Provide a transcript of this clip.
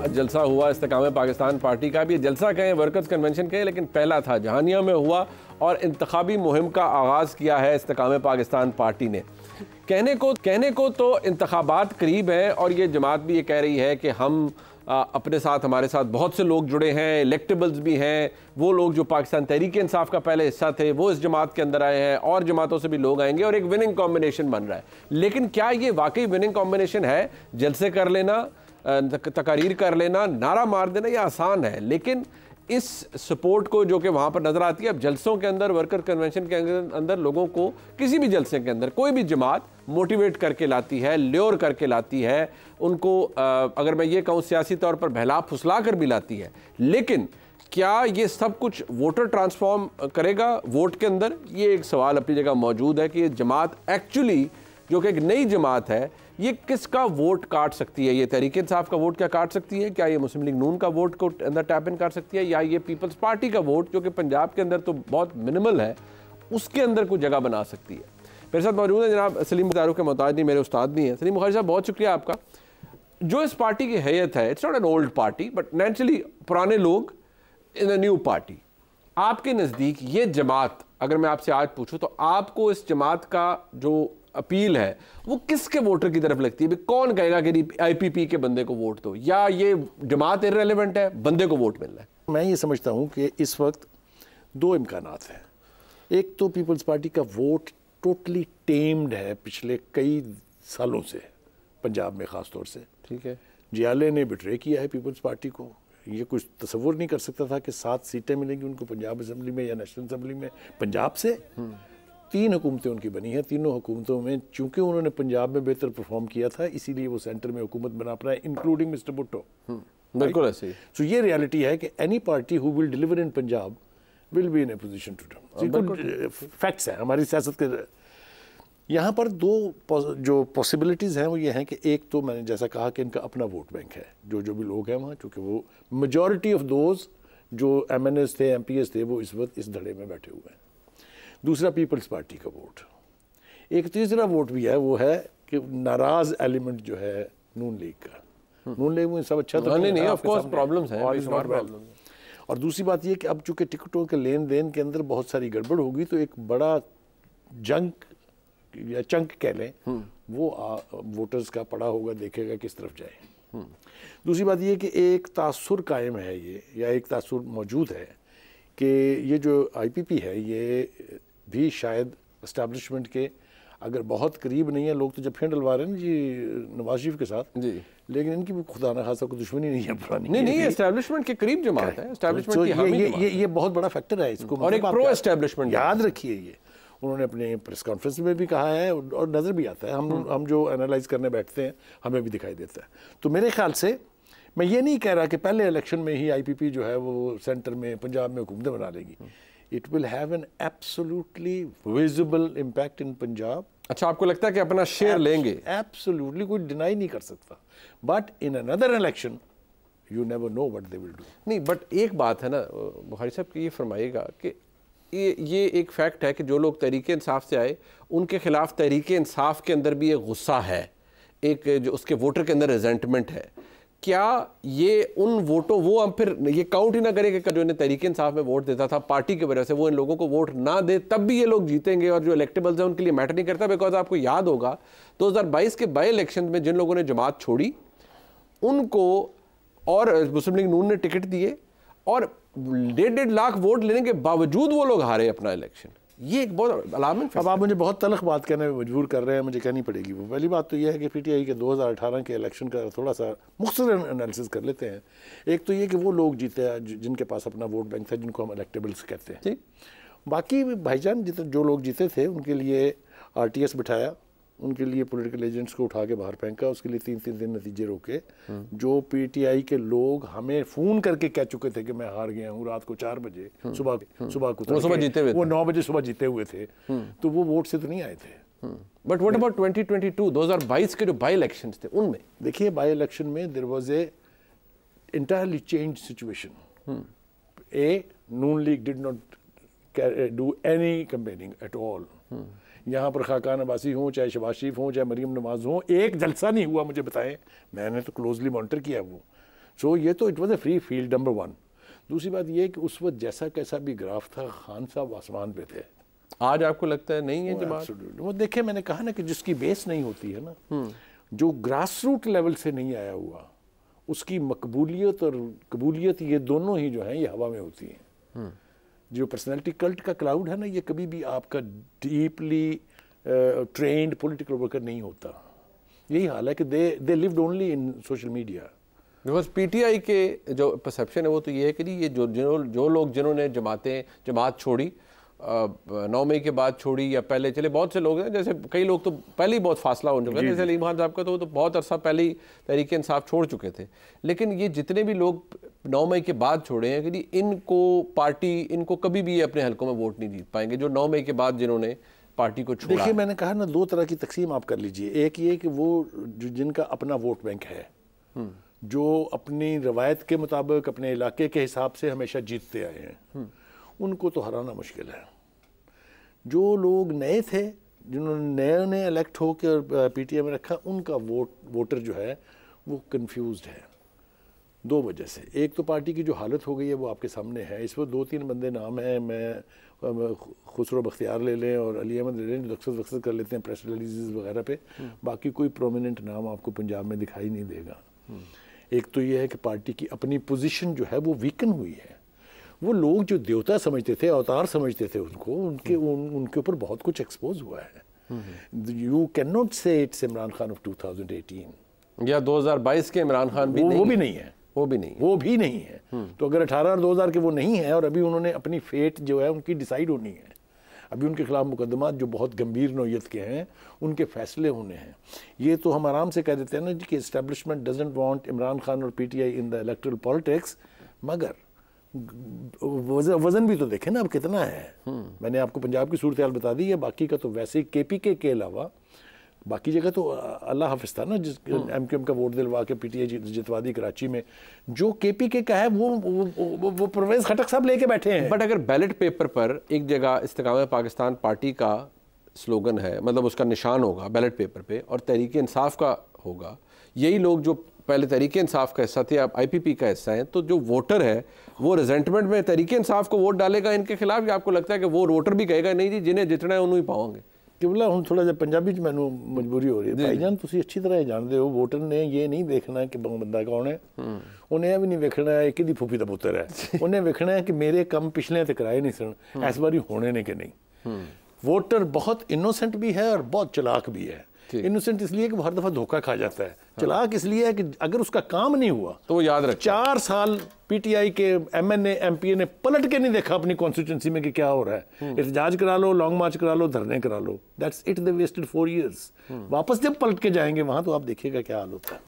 जलसा हुआ इस्तेकाम पाकिस्तान पार्टी का। भी ये जलसा कहें, वर्कर्स कन्वेंशन कहें, लेकिन पहला था, जहानिया में हुआ और इंतखाबी मुहिम का आगाज़ किया है इस्तेकाम पाकिस्तान पार्टी ने। कहने को तो इंतखाबात करीब हैं और ये जमात भी ये कह रही है कि हम अपने साथ, हमारे साथ बहुत से लोग जुड़े हैं, इलेक्टेबल्स भी हैं, वो लोग जो पाकिस्तान तहरीक इंसाफ का पहले हिस्सा थे वो इस जमात के अंदर आए हैं और जमातों से भी लोग आएंगे और एक विनिंग कॉम्बिनेशन बन रहा है। लेकिन क्या ये वाकई विनिंग कॉम्बिनेशन है? जलसे कर लेना, तकारीर कर लेना, नारा मार देना, ये आसान है, लेकिन इस सपोर्ट को जो कि वहाँ पर नज़र आती है, अब जलसों के अंदर, वर्कर कन्वेंशन के अंदर लोगों को किसी भी जलसे के अंदर कोई भी जमात मोटिवेट करके लाती है, ल्योर करके लाती है, उनको अगर मैं ये कहूँ सियासी तौर पर बहला फुसला कर भी लाती है। लेकिन क्या ये सब कुछ वोटर ट्रांसफॉर्म करेगा वोट के अंदर? ये एक सवाल अपनी जगह मौजूद है कि ये जमात एक्चुअली जो कि एक नई जमात है, ये किसका वोट काट सकती है? ये तहरीक इंसाफ का वोट क्या काट सकती है? क्या ये मुस्लिम लीग नून का वोट को अंदर टैप इन कर सकती है? या ये पीपल्स पार्टी का वोट जो कि पंजाब के अंदर तो बहुत मिनिमल है, उसके अंदर कोई जगह बना सकती है? मेरे साथ मौजूद है जनाब सलीम बुखारी के मोहताज नहीं, मेरे उस्ताद भी हैं। सलीम बुखारी साहब, बहुत शुक्रिया आपका। जो इस पार्टी की हैयत है, it's not an old party but naturally पुराने लोग इन अ न्यू पार्टी। आपके नज़दीक ये जमात, अगर मैं आपसे आज पूछूं तो आपको इस जमात का जो अपील है वो किसके वोटर की तरफ लगती है? कौन कहेगा कि आईपीपी के बंदे को वोट दो, या ये जमात इररेलेवेंट है, बंदे को वोट मिलना है? मैं ये समझता हूँ कि इस वक्त दो इम्कानात हैं। एक तो पीपल्स पार्टी का वोट टोटली टेम्ड है पिछले कई सालों से, पंजाब में ख़ास तौर से। ठीक है, जियाले ने बिट्रे किया है पीपल्स पार्टी को। ये कुछ तसव्वुर नहीं कर सकता था कि 7 सीटें मिलेंगी उनको पंजाब असम्बली में या नेशनल असम्बली में पंजाब से। 3 हुकूमतें उनकी बनी हैं, तीनों हुकूमतों में चूंकि उन्होंने पंजाब में बेहतर परफॉर्म किया था, इसीलिए वो सेंटर में हुकूमत बना पाए, इंक्लूडिंग मिस्टर भुट्टो। बिल्कुल ऐसे ही। सो ये रियलिटी है कि any party who will deliver in Punjab will be in a position to do. Facts हैं हमारी सियासत के। यहाँ पर दो जो पॉसिबिलिटीज़ हैं वो ये हैं कि एक तो मैंने जैसा कहा कि इनका अपना वोट बैंक है, जो भी लोग हैं वहाँ, चूँकि वो मेजॉरिटी ऑफ दोज जो MNAs थे, MPs थे, वो इस वक्त इस धड़े में बैठे हुए हैं। दूसरा पीपल्स पार्टी का वोट। एक तीसरा वोट भी है, वो है कि नाराज़ एलिमेंट जो है नून लीग का। नून लीग में सब अच्छा तो नहीं, ऑफ कोर्स प्रॉब्लम्स हैं। और दूसरी बात ये कि अब चूँकि टिकटों के लेन देन के अंदर बहुत सारी गड़बड़ होगी, तो एक बड़ा जंग या चंक कह लें, वो वोटर्स का पड़ा होगा, देखेगा किस तरफ जाए। दूसरी बात ये कि एक तासुर कायम है ये, या एक तासुर मौजूद है कि ये जो IPP है ये भी शायद एस्टैब्लिशमेंट के अगर बहुत करीब नहीं है, लोग तो जब फिर डलवा रहे हैं ना जी नवाज शरीफ के साथ जी, लेकिन इनकी भी खुदा न खासा कोई दुश्मनी नहीं है पुरानी। नहीं, एस्टैब्लिशमेंट के करीब जमात है, एस्टैब्लिशमेंट की हामी जमात। ये बहुत बड़ा फैक्टर है इसको, और एक प्रो एस्टैब्लिशमेंट याद रखिए। ये उन्होंने अपने प्रेस कॉन्फ्रेंस में भी कहा है और नज़र भी आता है, हम जो एनालाइज करने बैठते हैं हमें भी दिखाई देता है। तो मेरे ख्याल से मैं ये नहीं कह रहा कि पहले इलेक्शन में ही IPP जो है वो सेंटर में पंजाब में हुकूमतें बना लेगी। It will have an absolutely visible impact in Punjab. अच्छा, आपको लगता है कि अपना शेयर लेंगे? एब्सोल्युटली, कोई डिनाई नहीं कर सकता, but in another election you never know what they will do. नहीं, बट एक बात है ना बुखारी साहब कि ये फरमाइएगा कि ये एक फैक्ट है कि जो लोग तहरीक इंसाफ से आए उनके खिलाफ तहरीक इंसाफ के अंदर भी एक गुस्सा है, एक जो उसके वोटर के अंदर रिजेंटमेंट है। क्या ये उन वोटों, वो हम फिर ये काउंट ही ना करें कि जो इन्हें तहरीक इंसाफ में वोट देता था पार्टी की वजह से, वो इन लोगों को वोट ना दे तब भी ये लोग जीतेंगे और जो इलेक्टेबल्स हैं उनके लिए मैटर नहीं करता? बिकॉज आपको याद होगा 2022 के बाई इलेक्शन में जिन लोगों ने जमात छोड़ी उनको और मुस्लिम लीग नून ने टिकट दिए और 1.5 लाख वोट लेने के बावजूद वो लोग हारे अपना इलेक्शन। ये एक बहुत अलार्मिंग। अब आप मुझे बहुत तलख बात कहने में मजबूर कर रहे हैं, मुझे कहनी पड़ेगी। वो पहली बात तो ये है कि PTI के 2018 के इलेक्शन का थोड़ा सा मुख्तसर एनालिसिस कर लेते हैं। एक तो ये कि वो लोग जीते हैं जिनके पास अपना वोट बैंक था, जिनको हम इलेक्टेबल्स कहते हैं। ठीक, बाकी भाईजान जो लोग जीते थे उनके लिए RTS बिठाया, उनके लिए पॉलिटिकल एजेंट्स को उठा के बाहर फेंका, उसके लिए 3-3 दिन नतीजे रोके। जो PTI के लोग हमें फ़ोन करके कह चुके थे कि मैं हार गया हूँ रात को 4 बजे सुबह को, सुबह जीते हुए, वो 9 बजे सुबह जीते हुए थे, तो वो वोट से तो नहीं आए थे। बट व्हाट अबाउट 2022 2022 के जो बाई इलेक्शंस थे उनमें? देखिए, बाई इलेक्शन में there was a entirely changed situation. Noon League did not do any campaigning at all. यहाँ पर खाकान अब्बासी हों, चाहे शहबाज शरीफ हों, चाहे मरीम नवाज हों, एक जलसा नहीं हुआ। मुझे बताएं, मैंने तो क्लोजली मॉनिटर किया वो, सो ये तो it was a free field, number one. दूसरी बात ये कि उस वक्त जैसा कैसा भी ग्राफ था, खान साहब आसमान पे थे। आज आपको लगता है नहीं है जमात? वो देखे, मैंने कहा ना कि जिसकी बेस नहीं होती है ना, जो ग्रास रूट लेवल से नहीं आया हुआ, उसकी मकबूलियत और कबूलियत ये दोनों ही जो हैं ये हवा में होती हैं। जो पर्सनैलिटी कल्ट का क्लाउड है ना, ये कभी भी आपका डीपली ट्रेंड पॉलिटिकल वर्कर नहीं होता। यही हाल है कि they lived only in social media. Because PTI के जो परसेप्शन है वो तो ये है कि ये जो लोग जिन्होंने जमात छोड़ी, 9 मई के बाद छोड़ी या पहले चले, बहुत से लोग हैं, जैसे कई लोग तो पहले ही बहुत फासला हो चुका है, जैसे अलीम खान साहब का तो बहुत अरसा पहले ही तहरीक इंसाफ छोड़ चुके थे। लेकिन ये जितने भी लोग 9 मई के बाद छोड़े हैं कि इनको कभी भी ये अपने हलकों में वोट नहीं जीत पाएंगे, जो 9 मई के बाद जिन्होंने पार्टी को छोड़ा। देखिए, मैंने कहा ना, दो तरह की तकसीम आप कर लीजिए। एक ये कि वो जिनका अपना वोट बैंक है, जो अपनी रवायत के मुताबिक अपने इलाके के हिसाब से हमेशा जीतते आए हैं, उनको तो हराना मुश्किल है। जो लोग नए थे, जिन्होंने नए इलेक्ट होकर पीटीआई में रखा, उनका वोटर जो है वो कंफ्यूज्ड है 2 वजह से। एक तो पार्टी की जो हालत हो गई है वो आपके सामने है। इस पर 2-3 बंदे नाम हैं, मैं खुसरो बख्तियार ले लें और अली अहमद ले लें, जो अक्सर कर लेते हैं प्रेस रिलीज़ वगैरह पे। बाकी कोई प्रोमिनेंट नाम आपको पंजाब में दिखाई नहीं देगा। एक तो ये है कि पार्टी की अपनी पोजीशन जो है वो वीकन हुई है। वो लोग जो देवता समझते थे, अवतार समझते थे उनको, उनके ऊपर बहुत कुछ एक्सपोज हुआ है। यू कैन नॉट से इट्स इमरान खान ऑफ 2018 या 2022 के इमरान खान भी नहीं, वो भी नहीं है, वो भी नहीं है। तो अगर 18 और 2000 के वो नहीं है, और अभी उन्होंने अपनी फेट जो है उनकी डिसाइड होनी है। अभी उनके खिलाफ मुकदमात जो बहुत गंभीर नौयत के हैं, उनके फैसले होने हैं। ये तो हम आराम से कह देते हैं ना कि establishment doesn't want Imran Khan और PTI in the electoral politics, मगर वजन भी तो देखें ना अब कितना है। मैंने आपको पंजाब की सूरत हाल बता दी है, बाकी का तो वैसे केपीके के अलावा बाकी जगह तो अल्लाह हाफिज था ना, जिस एमक्यूएम का वोट दिलवा के पीटीआई जितवा दी कराची में। जो केपीके का है वो परवेज खटक साहब लेके बैठे हैं। बट अगर बैलेट पेपर पर एक जगह इस्तेकाम पाकिस्तान पार्टी का स्लोगन है, मतलब उसका निशान होगा बैलेट पेपर पे, और तहरीक इंसाफ का होगा, यही लोग जो पहले तहरीक इंसाफ का हिस्सा थे, अब आईपीपी का हिस्सा हैं, तो जो वोटर है वो रिजेंटमेंट में तहरीक इंसाफ को वोट डालेगा इनके खिलाफ, या आपको लगता है कि वो वोटर भी कहेगा नहीं जी जिन्हें जितना है उन्होंने ही पाओगे? किबला हूँ थोड़ा जब पंजाबी च मैनू मजबूरी हो रही है भाईजान, तुसी अच्छी तरह जानते हो वोटर ने ये नहीं देखना कि बंदा कौन है, उन्हें यह भी नहीं वेखना है कि फूफी का पुत्र है, उन्हें वेखना है कि मेरे कम पिछले ते कराए नहीं सन, इस बारी होने ने कि नहीं। वोटर बहुत इनोसेंट भी है और बहुत चलाक भी है। इनोसेंट इसलिए कि वो हर दफा धोखा खा जाता है, चलाक इसलिए है कि अगर उसका काम नहीं हुआ तो वो याद रखे। 4 साल पीटीआई के एमएनए एमपीए ने पलट के नहीं देखा अपनी कॉन्स्टिट्यूंसी में कि क्या हो रहा है। एहतजाज करा लो, लॉन्ग मार्च करा लो, धरने करा लो, that's it, they wasted 4 years। वापस जब पलट के जाएंगे वहां तो आप देखिएगा क्या हाल होता है।